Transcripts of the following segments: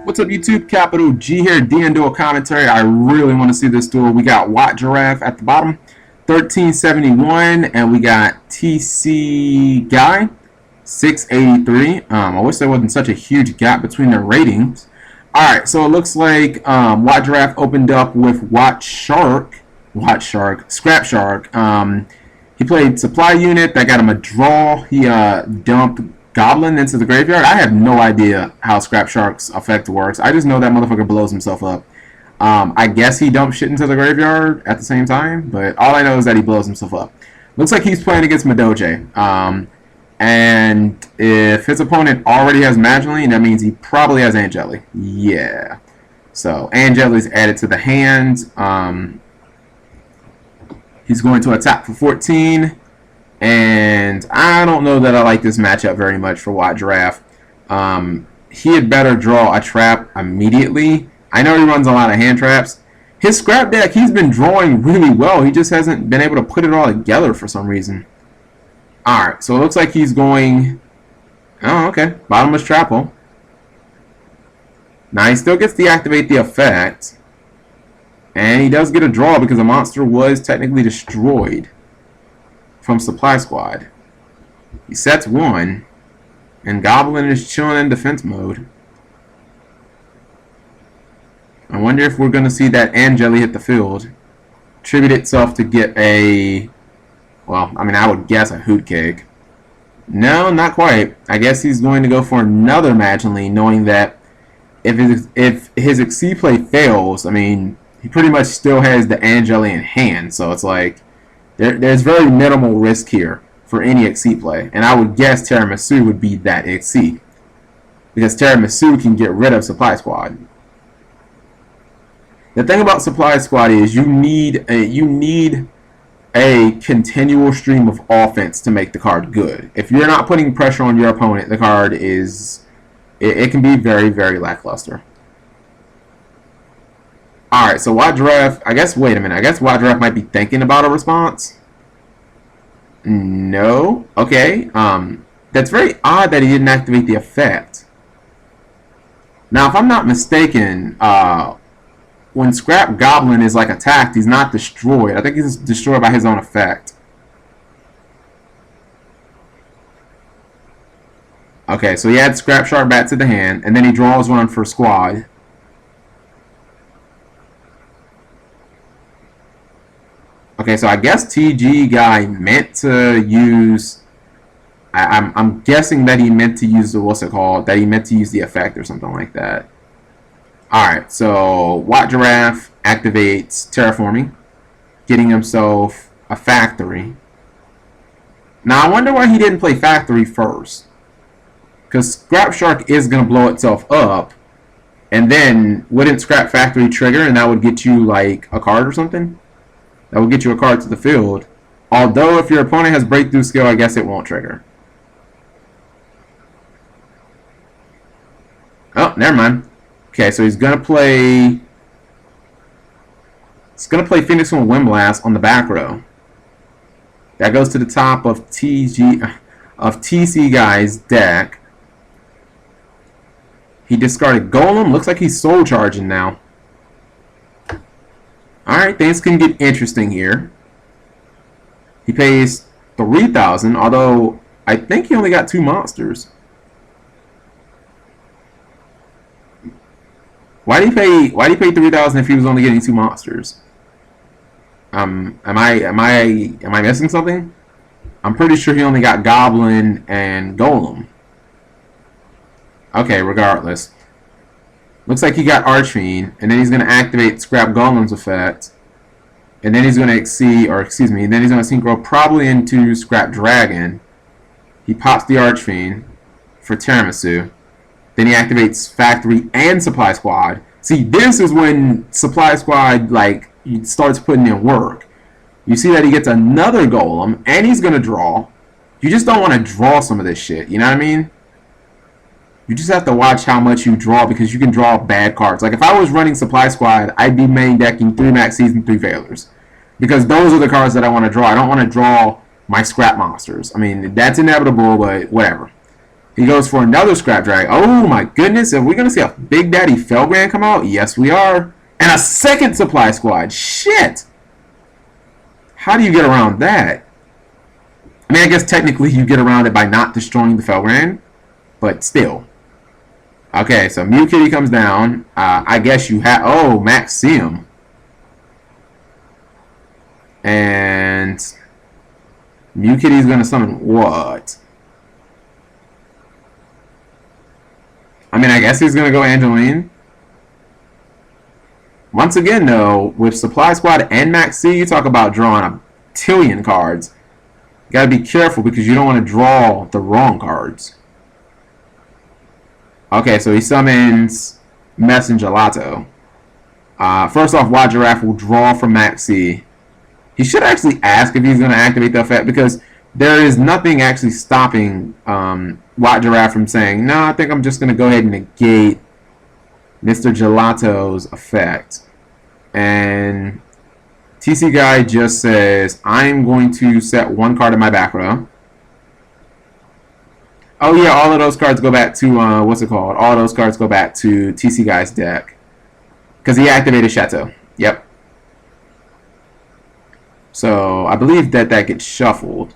What's up, YouTube? Capital G here, DN Duel commentary. I really want to see this duel. We got Watt Giraffe at the bottom, 1371, and we got TC Guy, 683. I wish there wasn't such a huge gap between their ratings. Alright, so it looks like Watt Giraffe opened up with Scrap Shark. He played Supply Unit, that got him a draw. He dumped Goblin into the graveyard. I have no idea how Scrap Shark's effect works. I just know that motherfucker blows himself up. I guess he dumped shit into the graveyard at the same time, but all I know is that he blows himself up. Looks like he's playing against Madolche. And if his opponent already has Madolche, that means he probably has Angeli. Yeah. So Angeli's added to the hand. He's going to attack for 14. And I don't know that I like this matchup very much for Watt Giraffe. He had better draw a trap immediately. I know he runs a lot of hand traps. His scrap deck, he's been drawing really well. He just hasn't been able to put it all together for some reason. Alright, so it looks like he's going... Oh, okay. Bottomless Trapple. Now, he still gets to deactivate the effect. And he does get a draw because the monster was technically destroyed from Supply Squad. He sets one, and Goblin is chilling in defense mode. I wonder if we're going to see that Angeli hit the field, tribute itself to get a, well, I mean, I would guess a Hoot Cake. No, not quite. I guess he's going to go for another Madolche, knowing that if his Exceed play fails, I mean, he pretty much still has the Angeli in hand, so it's like there's very minimal risk here for any Exceed play, and I would guess Tiramisu would be that Exceed, because Tiramisu can get rid of Supply Squad. The thing about Supply Squad is you need a continual stream of offense to make the card good. If you're not putting pressure on your opponent, the card is it can be very, very lackluster. Alright, so Watt Giraffe, wait a minute, I guess Watt Giraffe might be thinking about a response. No? Okay, that's very odd that he didn't activate the effect. Now, if I'm not mistaken, when Scrap Goblin is like attacked, he's not destroyed. I think he's destroyed by his own effect. Okay, so he adds Scrap Shark back to the hand, and then he draws one for Squad. Okay, so I guess TG guy meant to use... I'm guessing that he meant to use the... What's it called? That he meant to use the effect or something like that. Alright, so Watt Giraffe activates Terraforming, getting himself a Factory. Now, I wonder why he didn't play Factory first. Because Scrap Shark is going to blow itself up. And then, wouldn't Scrap Factory trigger and that would get you, like, a card or something? That will get you a card to the field. Although, if your opponent has Breakthrough Skill, I guess it won't trigger. Oh, never mind. Okay, so he's gonna play. He's gonna play Phoenix Moon Windblast on the back row. That goes to the top of TC Guy's deck. He discarded Golem. Looks like he's soul charging now. Alright, things can get interesting here. He pays 3,000, although I think he only got 2 monsters. Why did he pay 3,000 if he was only getting 2 monsters? Am I missing something? I'm pretty sure he only got Goblin and Golem. Okay, regardless. Looks like he got Archfiend, and then he's going to activate Scrap Golem's effect. And then he's going to then he's going to synchro probably into Scrap Dragon. He pops the Archfiend for Tiramisu. Then he activates Factory and Supply Squad. See, this is when Supply Squad, like, starts putting in work. You see that he gets another Golem, and he's going to draw. You just don't want to draw some of this shit, you know what I mean? You just have to watch how much you draw because you can draw bad cards. Like, if I was running Supply Squad, I'd be main decking 3 Max Season 3 Failures. Because those are the cards that I want to draw. I don't want to draw my Scrap Monsters. I mean, that's inevitable, but whatever. He goes for another scrap drag. Oh my goodness, are we going to see a Big Daddy Felgrand come out? Yes, we are. And a second supply squad. Shit! How do you get around that? I mean, I guess technically you get around it by not destroying the Felgrand, but still. Okay, so Mew Kitty comes down. I guess you have... Oh, Maxium. And Mew Kitty's going to summon what? I mean, I guess he's going to go Angeline. Once again, though, with Supply Squad and Max C, you talk about drawing a tillion cards. You got to be careful because you don't want to draw the wrong cards. Okay, so he summons Messenger Lato. First off, White Giraffe will draw from Max C. He should actually ask if he's going to activate the effect because there is nothing actually stopping White Giraffe from saying, no, I think I'm just going to go ahead and negate Mr. Gelato's effect. And TC Guy just says, I'm going to set one card in my back row. Oh yeah, all of those cards go back to, what's it called? All of those cards go back to TC Guy's deck. Because he activated Chateau. Yep. So, I believe that gets shuffled.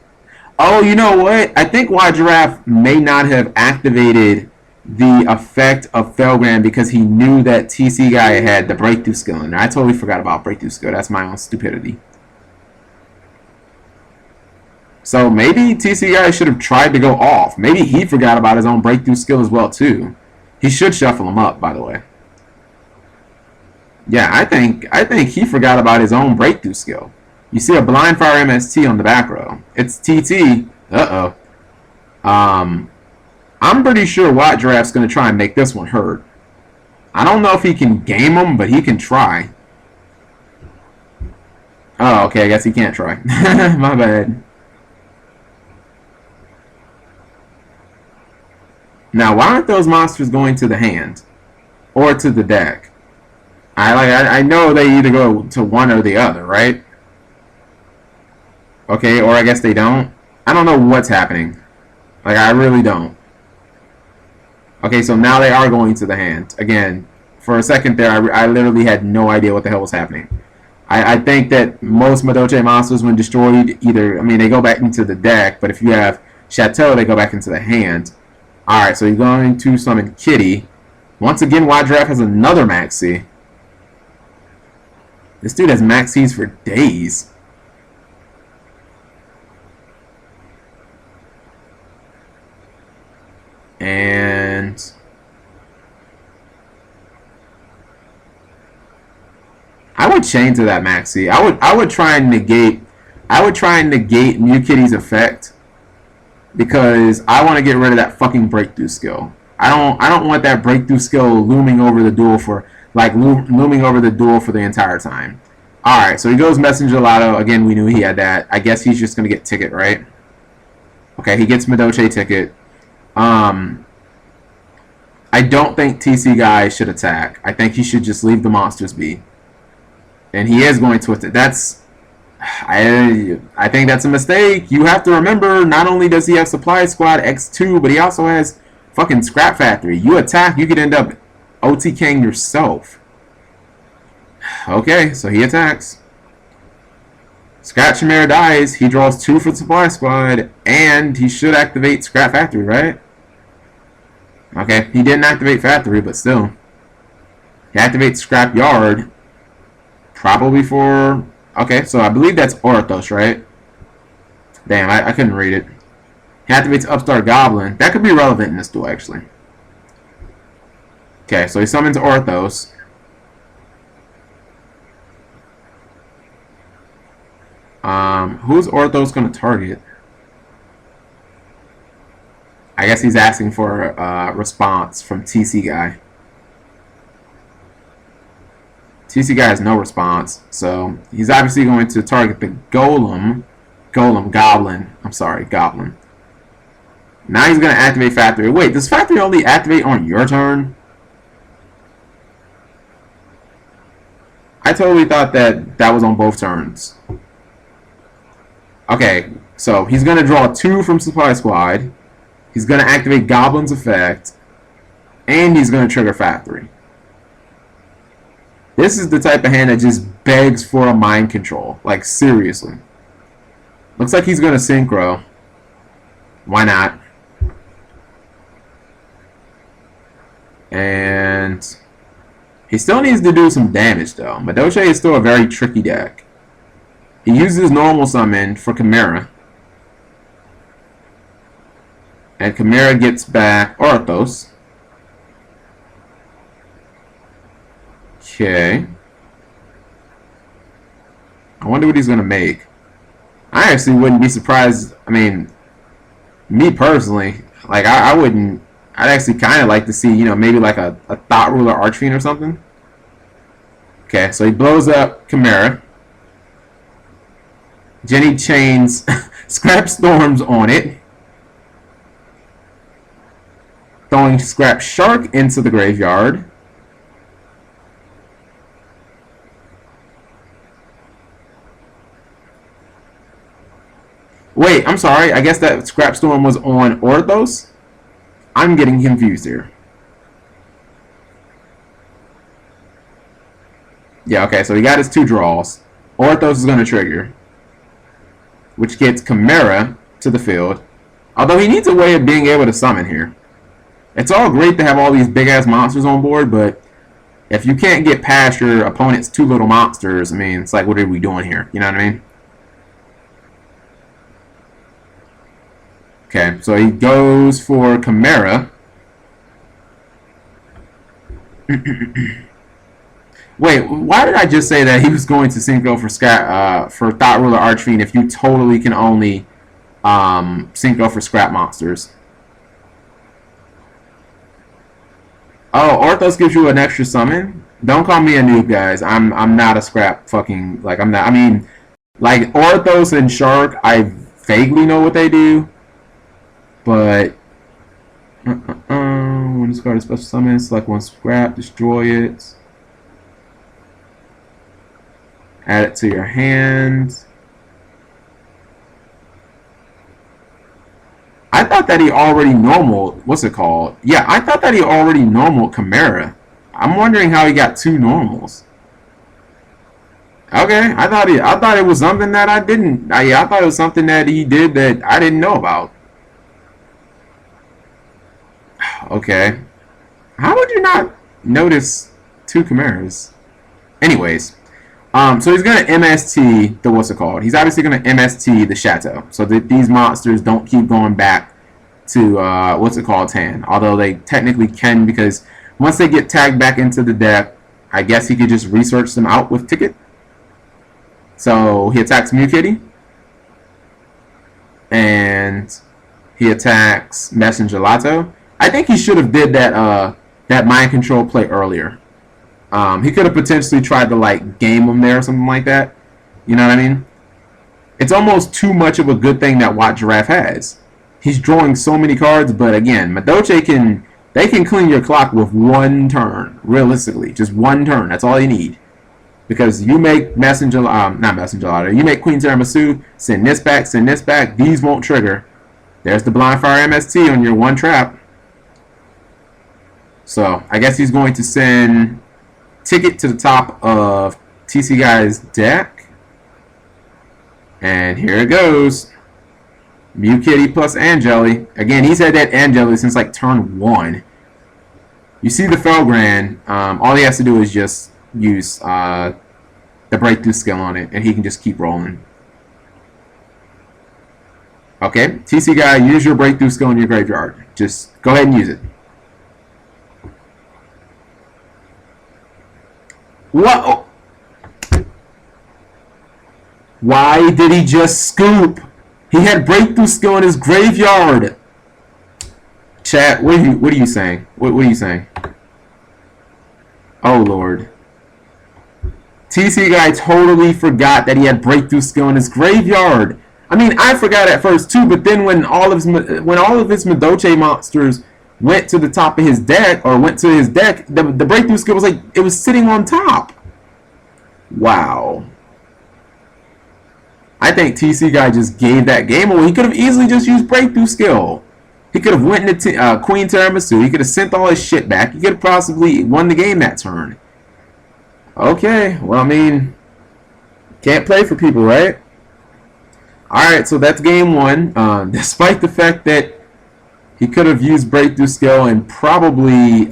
Oh, you know what? I think White Giraffe may not have activated the effect of Felgrand because he knew that TC Guy had the breakthrough skill in there. I totally forgot about breakthrough skill. That's my own stupidity. So maybe TC Guy should have tried to go off. Maybe he forgot about his own breakthrough skill as well too. He should shuffle him up, by the way. Yeah, I think he forgot about his own breakthrough skill. You see a Blind Fire MST on the back row. It's TT. Uh-oh. I'm pretty sure White Giraffe's going to try and make this one hurt. I don't know if he can game him, but he can try. Oh, okay, I guess he can't try. My bad. Now, why aren't those monsters going to the hand? Or to the deck? I know they either go to one or the other, right? Okay, or I guess they don't. I don't know what's happening. Like, I really don't. Okay, so now they are going to the hand. Again, for a second there, I literally had no idea what the hell was happening. I think that most Madolche monsters, when destroyed, either, I mean, they go back into the deck, but if you have Chateau, they go back into the hand. Alright, so you're going to summon Kitty. Once again, White Giraffe has another Maxi. This dude has Maxis for days. And I would chain to that Maxi. I would try and negate Mew Kitty's effect because I want to get rid of that fucking breakthrough skill. I don't want that breakthrough skill looming over the duel for looming over the duel for the entire time. Alright, so he goes Messenger Lotto. Again, we knew he had that. I guess he's just gonna get Ticket, right? Okay, he gets Madolche Ticket. I don't think TC Guy should attack. I think he should just leave the monsters be. And he is going to attack. I think that's a mistake. You have to remember, not only does he have Supply Squad X2, but he also has fucking Scrap Factory. You attack, you could end up OTKing yourself. Okay, so he attacks. Scrap Chimera dies. He draws 2 for Supply Squad, and he should activate Scrap Factory, right? Okay, he didn't activate Factory, but still. He activates Scrap Yard. Probably for... Okay, so I believe that's Orthos, right? Damn, I couldn't read it. He activates Upstart Goblin. That could be relevant in this duel, actually. Okay, so he summons Orthos. Who's Orthos going to target? I guess he's asking for a response from TC Guy. TC Guy has no response, so he's obviously going to target the Goblin. I'm sorry, Goblin. Now he's going to activate Factory. Wait, does Factory only activate on your turn? I totally thought that was on both turns. Okay, so he's going to draw 2 from Supply Squad. He's going to activate Goblin's effect. And he's going to trigger Factory. This is the type of hand that just begs for a mind control. Like, seriously. Looks like he's going to synchro. Why not? And he still needs to do some damage, though. Madolche is still a very tricky deck. He uses normal summon for Chimera. And Chimera gets back Orthos. Okay. I wonder what he's going to make. I actually wouldn't be surprised. I mean, me personally, like, I wouldn't. I'd actually kind of like to see, you know, maybe like a Thought Ruler Archfiend or something. Okay, so he blows up Chimera. Jenny chains Scrap Storms on it. Throwing Scrap Shark into the graveyard. Wait, I'm sorry. I guess that Scrap Storm was on Orthos? I'm getting confused here. Yeah, okay, so he got his 2 draws. Orthos is going to trigger, which gets Chimera to the field. Although he needs a way of being able to summon here. It's all great to have all these big-ass monsters on board, but if you can't get past your opponent's 2 little monsters, I mean, it's like, what are we doing here? You know what I mean? Okay, so he goes for Chimera. Wait, why did I just say that he was going to synchro for Thought Ruler Archfiend if you totally can only synchro for Scrap monsters? Oh, Orthos gives you an extra summon? Don't call me a noob, guys. I'm not a Scrap fucking, like, I'm not. I mean, like, Orthos and Shark, I vaguely know what they do. But when this card is special summon, select 1 Scrap, destroy it, add it to your hand. I thought that he already normal. What's it called? Yeah, I thought that he already normal Chimera. I'm wondering how he got 2 normals. Okay, I thought it was something that I didn't. I thought it was something that he did that I didn't know about. Okay. How would you not notice 2 Chimeras? Anyways. So he's going to MST the, what's it called? He's obviously going to MST the Chateau. So that these monsters don't keep going back to, what's it called, hand. Although they technically can, because once they get tagged back into the deck, I guess he could just research them out with Ticket. So he attacks Mew Kitty. And he attacks Messenger Lato. I think he should have did that that mind control play earlier. He could have potentially tried to like game him there or something like that. You know what I mean? It's almost too much of a good thing that Watt Giraffe has. He's drawing so many cards, but again, Madolche can clean your clock with 1 turn. Realistically, just 1 turn. That's all you need. Because you make Messenger, not Messenger Ladder. You make Queen Tiramisu, send this back. These won't trigger. There's the Blind Fire MST on your 1 trap. So, I guess he's going to send Ticket to the top of TC Guy's deck. And here it goes. Mew Kitty plus Angeli. Again, he's had that Angeli since like turn 1. You see the Felgrand. All he has to do is just use the breakthrough skill on it, and he can just keep rolling. Okay, TC Guy, use your breakthrough skill in your graveyard. Just go ahead and use it. What? Why did he just scoop? He had breakthrough skill in his graveyard. Chat, what are you saying? What are you saying? Oh Lord. TC Guy totally forgot that he had breakthrough skill in his graveyard. I mean, I forgot at first too, but then when all of his Madolche monsters went to the top of his deck, or went to his deck, the breakthrough skill was like, it was sitting on top. Wow. I think TC Guy just gave that game away. He could have easily just used breakthrough skill. He could have went into Queen Tiramisu. He could have sent all his shit back. He could have possibly won the game that turn. Okay, well, I mean, can't play for people, right? Alright, so that's game one. Despite the fact that he could have used breakthrough skill and probably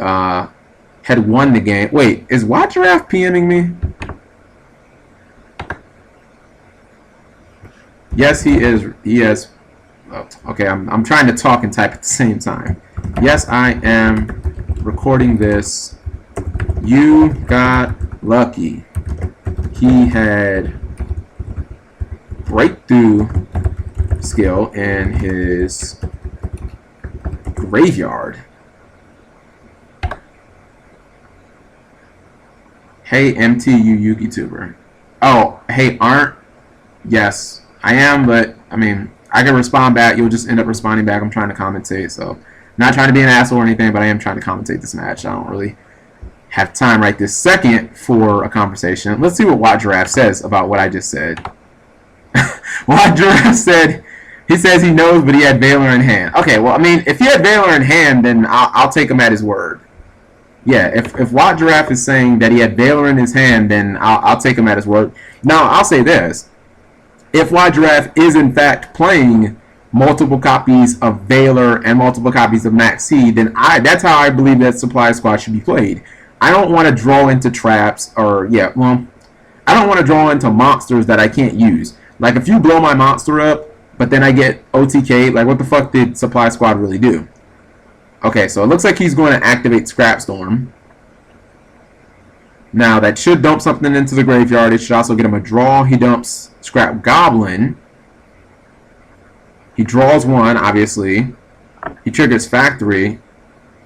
had won the game. Wait, is White Giraffe PMing me? Yes, he is. He is. Oh, okay, I'm trying to talk and type at the same time. Yes, I am recording this. You got lucky. He had breakthrough skill in his graveyard. Hey, MTU YouTuber. Oh, hey, aren't? Yes, I am, but I mean, I can respond back. You'll just end up responding back. I'm trying to commentate, so not trying to be an asshole or anything, but I am trying to commentate this match. I don't really have time right this second for a conversation. Let's see what White Giraffe says about what I just said. White Giraffe said, he says he knows, but he had Valor in hand. Okay, well, I mean, if he had Valor in hand, then I'll take him at his word. Yeah, if White Giraffe is saying that he had Valor in his hand, then I'll take him at his word. Now, I'll say this. If White Giraffe is, in fact, playing multiple copies of Valor and multiple copies of Max C, then that's how I believe that Supply Squad should be played. I don't want to draw into traps or, yeah, well, I don't want to draw into monsters that I can't use. Like, if you blow my monster up, but then I get OTK, like, what the fuck did Supply Squad really do? Okay, so it looks like he's going to activate Scrap Storm. Now, that should dump something into the graveyard. It should also get him a draw. He dumps Scrap Goblin. He draws one, obviously. He triggers Factory.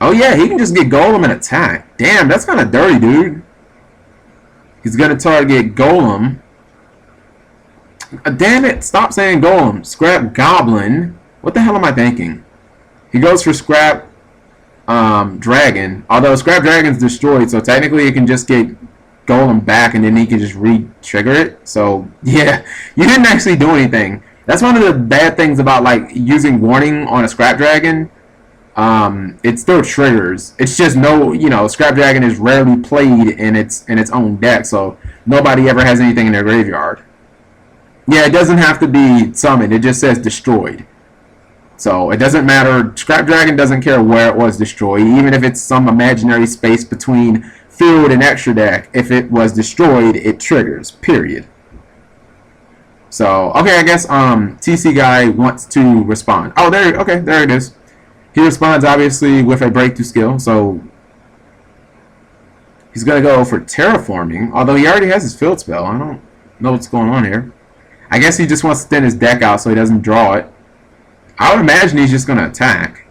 Oh, yeah, he can just get Golem and attack. Damn, that's kind of dirty, dude. He's going to target Golem. Damn it, stop saying Golem. Scrap Goblin. What the hell am I thinking? He goes for Scrap Dragon. Although Scrap Dragon's destroyed, so technically it can just get Golem back and then he can just re-trigger it. So, yeah, you didn't actually do anything. That's one of the bad things about, like, using Warning on a Scrap Dragon. It still triggers. It's just Scrap Dragon is rarely played in its own deck, so nobody ever has anything in their graveyard. Yeah, it doesn't have to be summoned. It just says destroyed. So it doesn't matter. Scrap Dragon doesn't care where it was destroyed, even if it's some imaginary space between field and extra deck. If it was destroyed, it triggers. Period. So okay, I guess TC guy wants to respond. Oh, there it is. He responds obviously with a breakthrough skill, so he's gonna go for terraforming. Although he already has his field spell. I don't know what's going on here. I guess he just wants to thin his deck out so he doesn't draw it. I would imagine he's just gonna attack.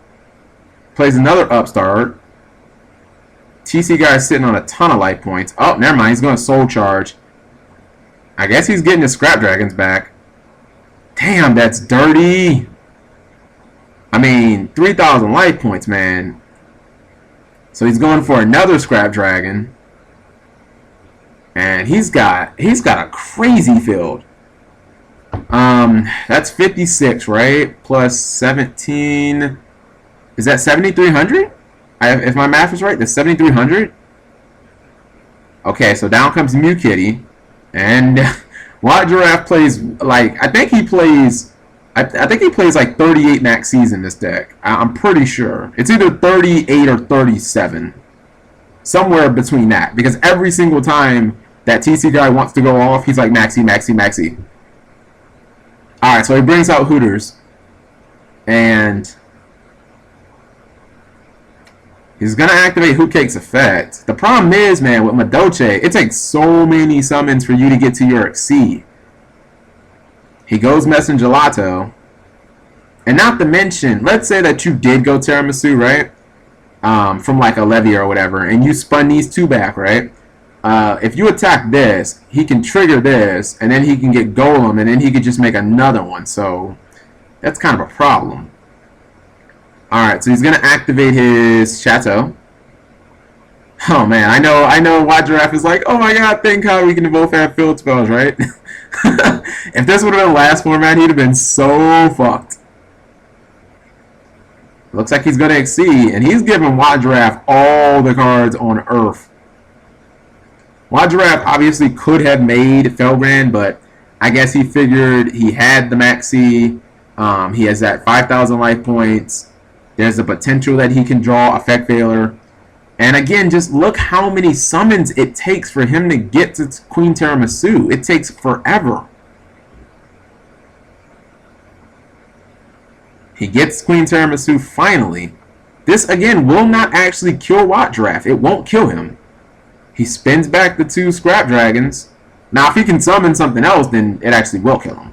Plays another upstart. TC guy is sitting on a ton of life points. Oh, never mind. He's gonna soul charge. I guess he's getting his Scrap Dragons back. Damn, that's dirty. I mean, 3,000 life points, man. So he's going for another Scrap Dragon. And he's got a crazy field. That's 56, right? Plus 17. Is that 7,300? If my math is right, that's 7,300. Okay, so down comes Mew Kitty. And White Giraffe plays, like, I think he plays like 38 Max Cs in this deck. I'm pretty sure. It's either 38 or 37. Somewhere between that. Because every single time that TC guy wants to go off, he's like Maxi, Maxi, Maxi. Alright, so he brings out Hooters. And he's going to activate Hootcake's effect. The problem is, man, with Madolche, it takes so many summons for you to get to your Exceed. He goes Messenger Gelato. And not to mention, let's say that you did go Tiramisu, right? From like a Levy or whatever, and you spun these two back, right? If you attack this, he can trigger this, and then he can get Golem, and then he could just make another one. So that's kind of a problem. Alright, so he's going to activate his Chateau. Oh man, I know White Giraffe is like, oh my god, thank God we can both have field spells, right? If this would have been the last format, he'd have been so fucked. Looks like he's going to exceed, and he's giving Giraffe all the cards on Earth. Giraffe obviously could have made Felgrand, but I guess he figured he had the Maxi. He has that 5,000 life points. There's a potential that he can draw Effect Veiler. And again, just look how many summons it takes for him to get to Queen Tiramisu. It takes forever. He gets Queen Tiramisu finally. This, again, will not actually kill Giraffe. It won't kill him. He spins back the 2 Scrap Dragons. Now, if he can summon something else, then it actually will kill him.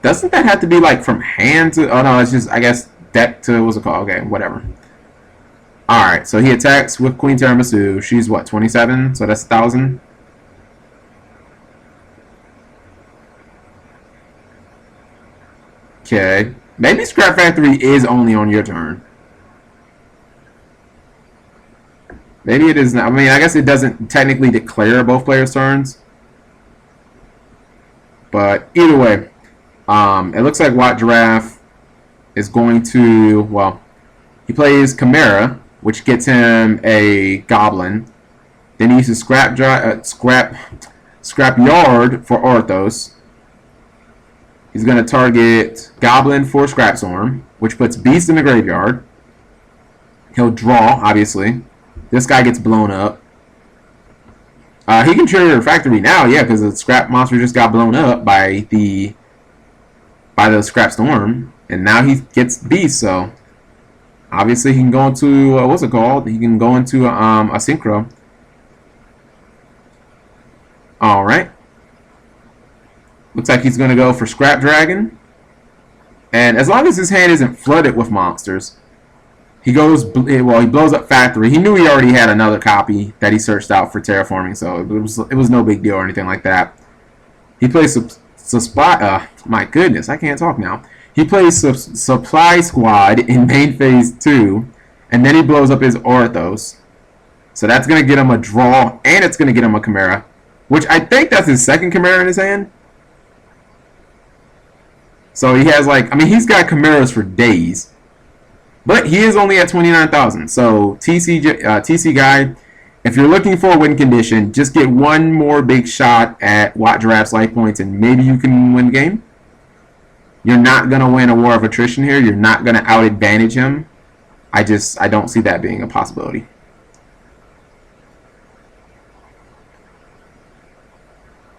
Doesn't that have to be, like, from hand to... Oh, no, it's just, I guess, deck to... What's it called? Okay, whatever. Alright, so he attacks with Queen Tiramisu. She's, what, 27? So that's 1,000? Okay. Maybe Scrap Factory is only on your turn. Maybe it is not. I mean, I guess it doesn't technically declare both players' turns. But either way, it looks like Giraffe is going to, well, he plays Chimera, which gets him a Goblin. Then he uses Scrap Yard for Orthos. He's going to target Goblin for Scrap Storm, which puts Beast in the graveyard. He'll draw, obviously. This guy gets blown up. He can trigger Factory now, yeah, because the Scrap Monster just got blown up by the Scrap Storm. And now he gets Beast, so obviously he can go into, what's it called? He can go into a Synchro. Alright. Looks like he's going to go for Scrap Dragon. And as long as his hand isn't flooded with monsters, he goes, well, he blows up Factory. He knew he already had another copy that he searched out for terraforming, so it was no big deal or anything like that. He plays Supply, my goodness, I can't talk now. He plays Supply Squad in main phase 2, and then he blows up his Orthos. So that's going to get him a draw, and it's going to get him a Chimera, which I think that's his second Chimera in his hand. So he has, like, I mean, he's got Chimeras for days. But he is only at 29,000. So TC guy, if you're looking for a win condition, just get one more big shot at Giraffe's life points and maybe you can win the game. You're not going to win a war of attrition here. You're not going to out-advantage him. I don't see that being a possibility.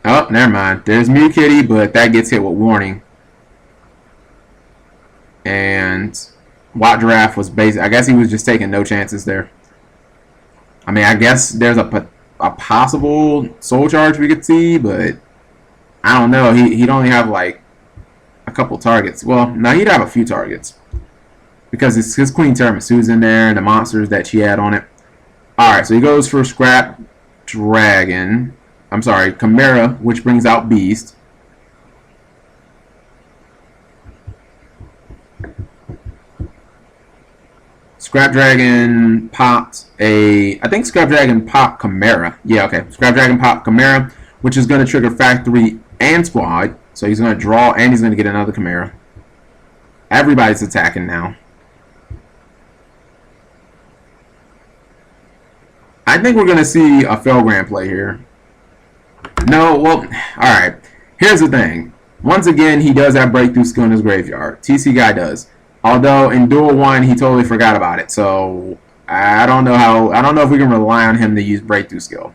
Oh, never mind. There's Mew Kitty, but that gets hit with warning. And Giraffe was basic. I guess he was just taking no chances there. I mean, I guess there's a possible soul charge we could see, but I don't know. He'd only have like a couple targets. Well, no, he'd have a few targets because his Queen Tiramisu's in there and the monsters that she had on it. Alright, so he goes for Scrap Dragon. I'm sorry, Chimera, which brings out Beast. Scrap Dragon popped I think Scrap Dragon popped Chimera. Yeah, okay. Scrap Dragon popped Chimera, which is going to trigger Factory and Squad. So he's going to draw and he's going to get another Chimera. Everybody's attacking now. I think we're going to see a Felgrand play here. No, well, alright. Here's the thing. Once again, he does have Breakthrough Skill in his graveyard. TC guy does. Although in Duel 1 he totally forgot about it, so I don't know if we can rely on him to use Breakthrough Skill.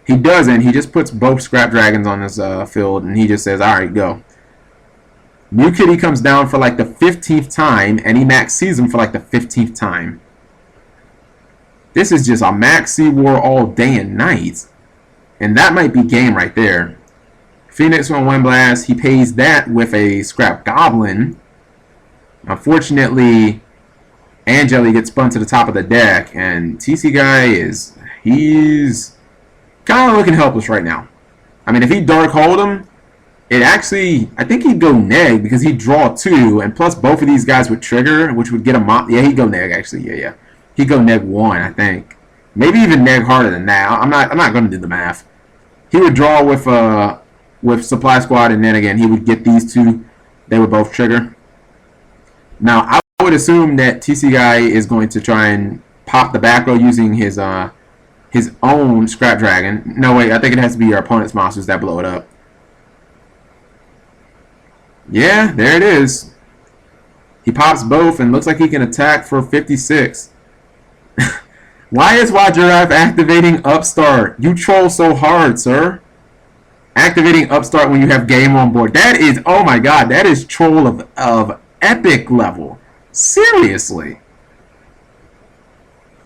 He doesn't. He just puts both Scrap Dragons on his field, and he just says, "All right, go." Mew Kitty comes down for like the 15th time, and he max sees him for like the 15th time. This is just a maxi war all day and night, and that might be game right there. Phoenix on one blast. He pays that with a Scrap Goblin. Unfortunately, Angeli gets spun to the top of the deck, and TC guy he's kind of looking helpless right now. I mean, if he Dark Hold him, I think he'd go neg because he'd draw 2, and plus both of these guys would trigger, which would get him up. Yeah, he'd go neg actually. Yeah. He'd go neg 1, I think. Maybe even neg harder than that. I'm not going to do the math. He would draw with with Supply Squad, and then again he would get these two. They would both trigger. Now I would assume that TC guy is going to try and pop the back row using his own Scrap Dragon. No, wait, I think it has to be your opponent's monsters that blow it up. Yeah, there it is. He pops both and looks like he can attack for 56. Why is Giraffe activating Upstart? You troll so hard, sir. Activating Upstart when you have game on board. That is, oh my god, that is troll of epic level. Seriously.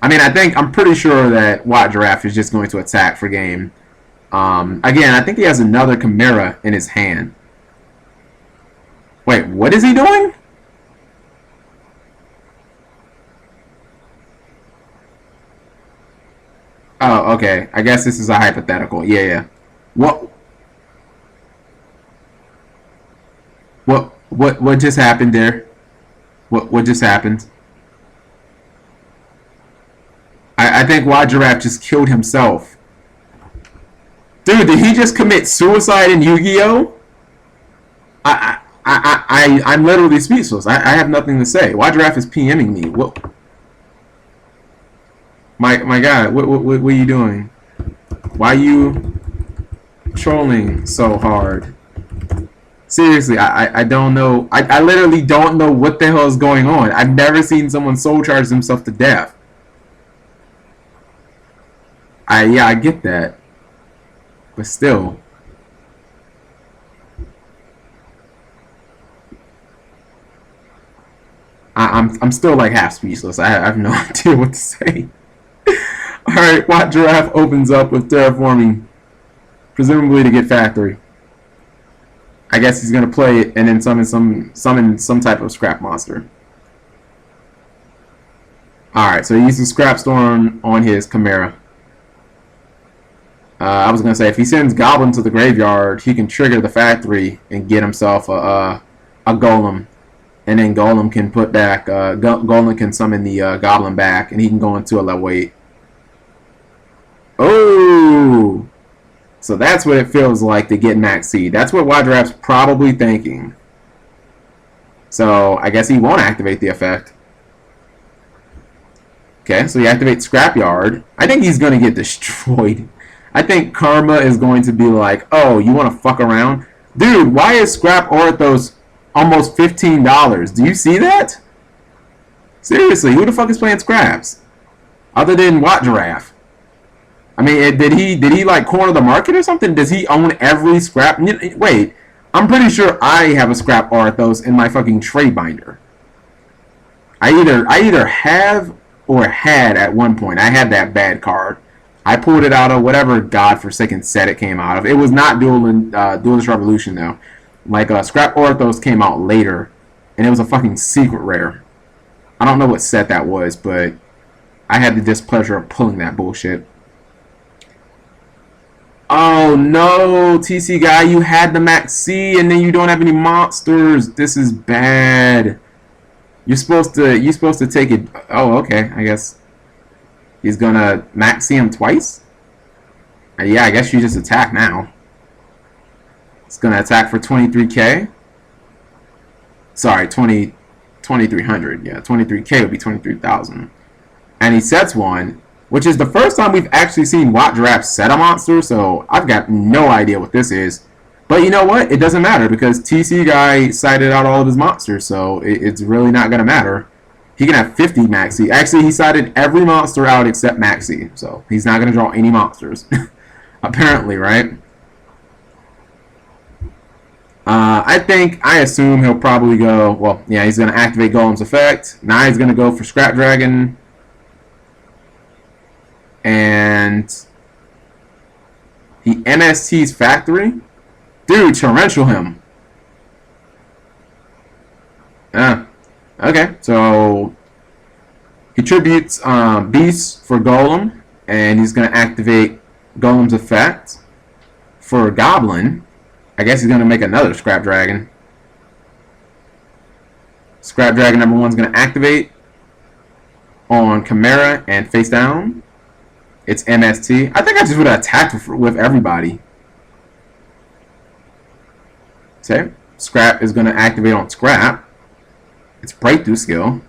I mean, I'm pretty sure that Giraffe is just going to attack for game. Again, I think he has another Chimera in his hand. Wait, what is he doing? Oh, okay. I guess this is a hypothetical. Yeah. What just happened there? What just happened? I think Giraffe just killed himself. Dude, did he just commit suicide in Yu-Gi-Oh? I'm literally speechless. I have nothing to say. Giraffe is PMing me. What? My God, what are you doing? Why are you trolling so hard? Seriously, I don't know. I literally don't know what the hell is going on. I've never seen someone soul charge himself to death. Yeah, I get that. But still. I'm still like half speechless. I have no idea what to say. Alright, Giraffe opens up with Terraforming. Presumably to get Factory. I guess he's gonna play it and then summon some type of scrap monster. Alright, so he uses Scrap Storm on his Chimera. I was gonna say if he sends Goblin to the graveyard, he can trigger the Factory and get himself a Golem. And then Golem can put back Golem can summon the Goblin back and he can go into a level 8. Oh! So that's what it feels like to get Max Seed. That's what Giraffe's probably thinking. So I guess he won't activate the effect. Okay, so he activates Scrapyard. I think he's going to get destroyed. I think Karma is going to be like, oh, you want to fuck around? Dude, why is Scrap Orthos almost $15? Do you see that? Seriously, who the fuck is playing Scraps? Other than Giraffe? I mean, did he like corner the market or something? Does he own every scrap? Wait, I'm pretty sure I have a Scrap Arthos in my fucking trade binder. I either have or had at one point. I had that bad card. I pulled it out of whatever godforsaken set it came out of. It was not Duelist Revolution though. Like Scrap Orthos came out later, and it was a fucking secret rare. I don't know what set that was, but I had the displeasure of pulling that bullshit. Oh no, TC guy, you had the Max C and then you don't have any monsters. This is bad. You're supposed to take it. Oh, okay. I guess he's gonna Max C him twice. Yeah, I guess you just attack now. It's gonna attack for 23k. Sorry, 2300. Yeah, 23k would be 23,000. And he sets one, which is the first time we've actually seen Giraffe set a monster, so I've got no idea what this is. But you know what? It doesn't matter because TC guy cited out all of his monsters, so it's really not going to matter. He can have 50 Maxi. Actually, he cited every monster out except Maxi, so he's not going to draw any monsters. Apparently, right? I assume he'll probably go, well, yeah, he's going to activate Golem's effect. Now he's going to go for Scrap Dragon. And he MST's Factory. Dude, torrential him. Okay, so he tributes Beast for Golem, and he's going to activate Golem's effect for Goblin. I guess he's going to make another Scrap Dragon. Scrap Dragon number 1 is going to activate on Chimera and face down. It's MST. I think I just would have attacked with everybody. Okay, scrap is going to activate on scrap. It's breakthrough skill.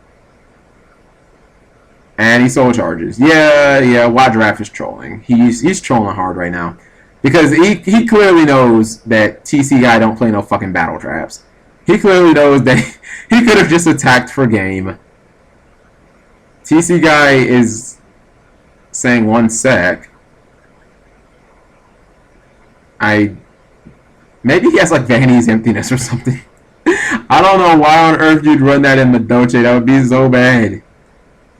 And he soul charges. Yeah, Wadraff is trolling. He's trolling hard right now. Because he clearly knows that TC guy don't play no fucking battle traps. He clearly knows that he could have just attacked for game. TC guy is saying 1 sec. Maybe he has like Vanny's emptiness or something. I don't know why on earth you'd run that in Madolche. That would be so bad.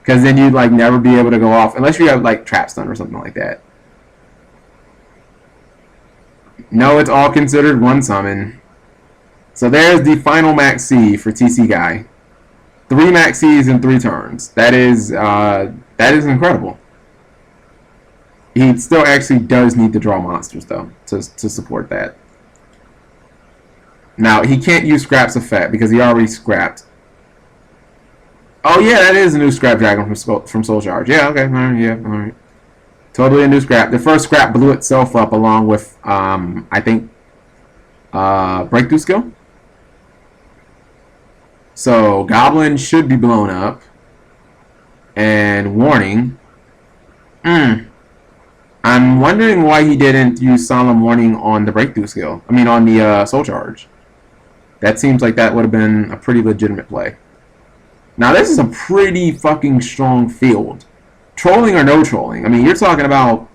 Because then you'd like never be able to go off unless you have like trap stun or something like that. No, it's all considered 1 summon. So there's the final max C for TC guy. 3 max Cs in 3 turns. That is incredible. He still actually does need to draw monsters though to support that. Now he can't use Scrap's effect because he already scrapped. Oh yeah, that is a new Scrap Dragon from Soul Charge. Yeah, okay, alright. Totally a new scrap. The first scrap blew itself up along with I think breakthrough skill. So Goblin should be blown up. And warning. I'm wondering why he didn't use Solemn Warning on the breakthrough skill. I mean on the Soul Charge. That seems like that would have been a pretty legitimate play. Now this is a pretty fucking strong field. Trolling or no trolling. I mean, you're talking about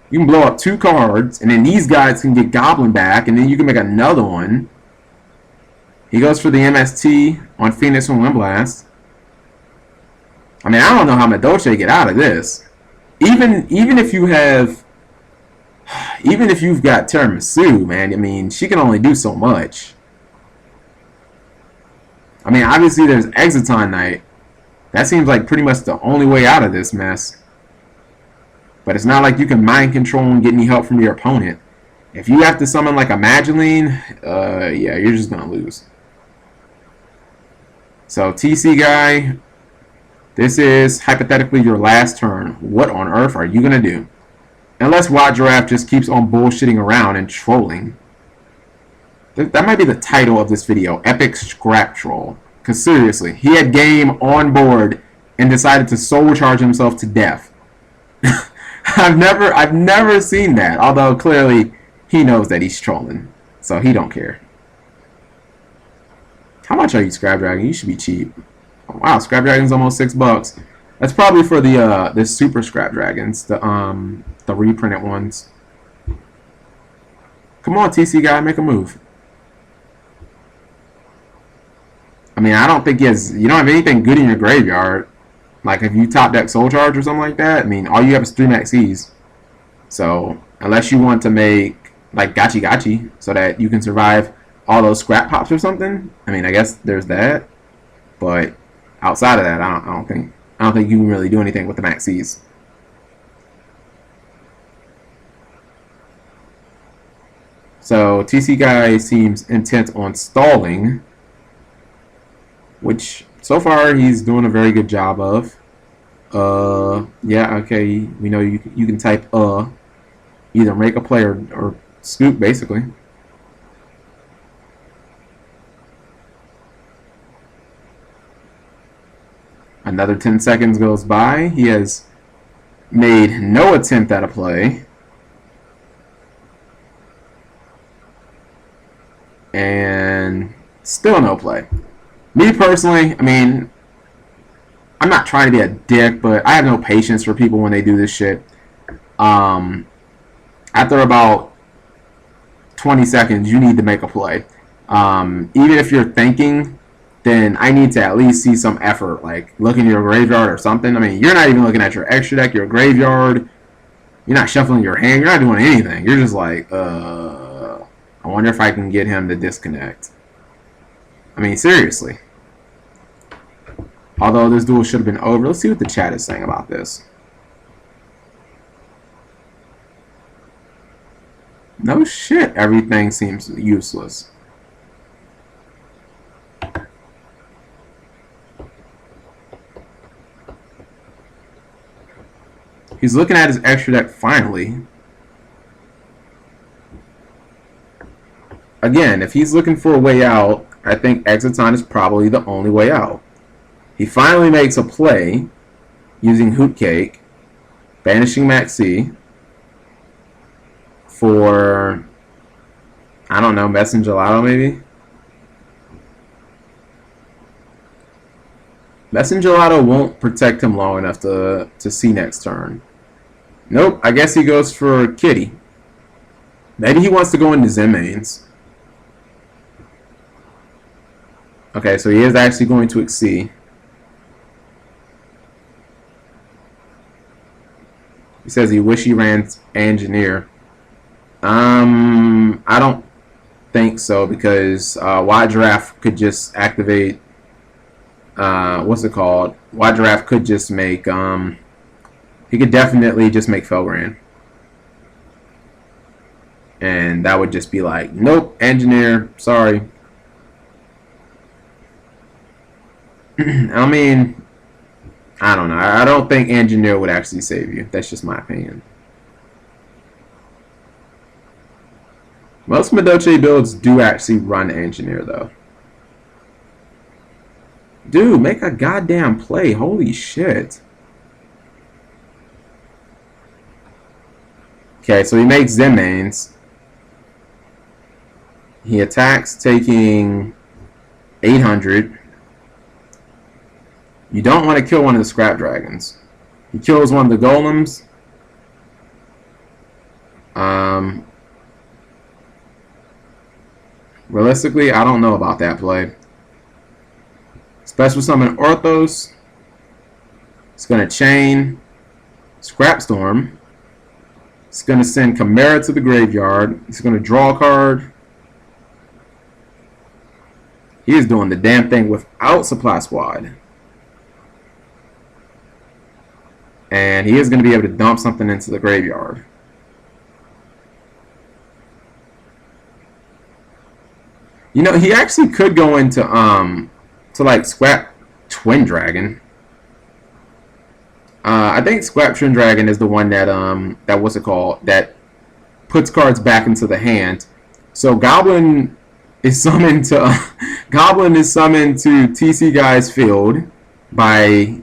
you can blow up 2 cards, and then these guys can get Goblin back, and then you can make another one. He goes for the MST on Phoenix and Windblast. I mean, I don't know how Madolche get out of this. Even if you've got Tiramisu, man, I mean, she can only do so much. I mean, obviously there's Exciton Knight. That seems like pretty much the only way out of this mess. But it's not like you can mind control and get any help from your opponent. If you have to summon like a Mageline, yeah, you're just going to lose. So TC guy, this is hypothetically your last turn. What on earth are you going to do? Unless Wadraff just keeps on bullshitting around and trolling. That might be the title of this video, Epic Scrap Troll. Because seriously, he had game on board and decided to soul charge himself to death. I've never seen that. Although clearly he knows that he's trolling, so he don't care. How much are you, Scrap Dragon? You should be cheap. Oh, wow, Scrap Dragon's almost $6. That's probably for the Super Scrap Dragons, the reprinted ones. Come on, TC guy, make a move. I mean, I don't think you don't have anything good in your graveyard. Like, if you top deck Soul Charge or something like that, I mean, all you have is 3 max Cs. So, unless you want to make, like, Gachi so that you can survive all those scrap pops or something, I mean, I guess there's that. But outside of that, I don't think you can really do anything with the max Cs. So, TC guy seems intent on stalling, which so far he's doing a very good job of. Yeah, okay, we know you can type either make a play or scoop, basically. Another 10 seconds goes by. He has made no attempt at a play. And still no play. Me personally, I mean, I'm not trying to be a dick, but I have no patience for people when they do this shit. After about 20 seconds, you need to make a play. Even if you're thinking, then I need to at least see some effort, like look in your graveyard or something. I mean, you're not even looking at your extra deck, your graveyard. You're not shuffling your hand. You're not doing anything. You're just like, I wonder if I can get him to disconnect. I mean, seriously. Although this duel should have been over. Let's see what the chat is saying about this. No shit, everything seems useless. He's looking at his extra deck finally. again, if he's looking for a way out, I think Exciton is probably the only way out. He finally makes a play using Hootcake, banishing Maxi for, I don't know, Messengelato maybe? Messengelato won't protect him long enough to see next turn. Nope, I guess he goes for Kitty. Maybe he wants to go into Zenmaines. Okay, so he is actually going to Exceed. He says he wish he ran Engineer. I don't think so, because Wide Giraffe could just activate, what's it called? Wide Giraffe could just make, he could definitely just make Felgrand. And that would just be like, nope, Engineer, sorry. I mean, I don't know. I don't think Engineer would actually save you. That's just my opinion. Most Madolche builds do actually run Engineer, though. Dude, make a goddamn play. Holy shit. Okay, so he makes Zenmaines. He attacks, taking 800. You don't want to kill one of the Scrap Dragons. He kills one of the Golems. Realistically, I don't know about that play. Special Summon Orthos. It's going to chain Scrapstorm. It's going to send Chimera to the graveyard. It's going to draw a card. He is doing the damn thing without Supply Squad. And he is going to be able to dump something into the graveyard. You know, he actually could go into like Scrap Twin Dragon. I think Scrap Twin Dragon is the one that that what's it called, that puts cards back into the hand. So Goblin is summoned to Goblin is summoned to TC Guy's field by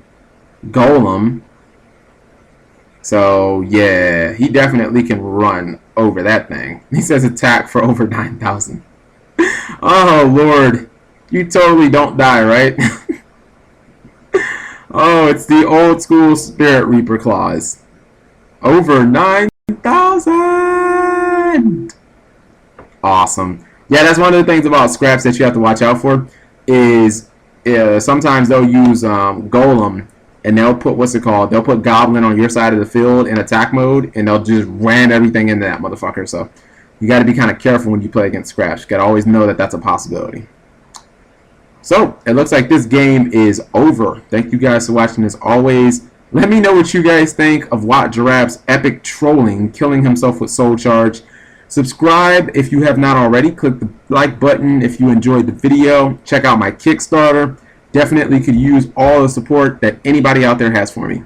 Golem. So yeah, he definitely can run over that thing. He says attack for over 9,000. Oh Lord, you totally don't die, right? Oh, it's the old school Spirit Reaper clause. Over 9,000. Awesome. Yeah, that's one of the things about scraps that you have to watch out for. Is sometimes they'll use Golem. And they'll put, what's it called? They'll put Goblin on your side of the field in attack mode, and they'll just ram everything into that motherfucker. So you got to be kind of careful when you play against Scraps. You got to always know that that's a possibility. So it looks like this game is over. Thank you guys for watching as always. Let me know what you guys think of Watt Giraffe's epic trolling, killing himself with Soul Charge. Subscribe if you have not already. Click the like button if you enjoyed the video. Check out my Kickstarter. Definitely could use all the support that anybody out there has for me.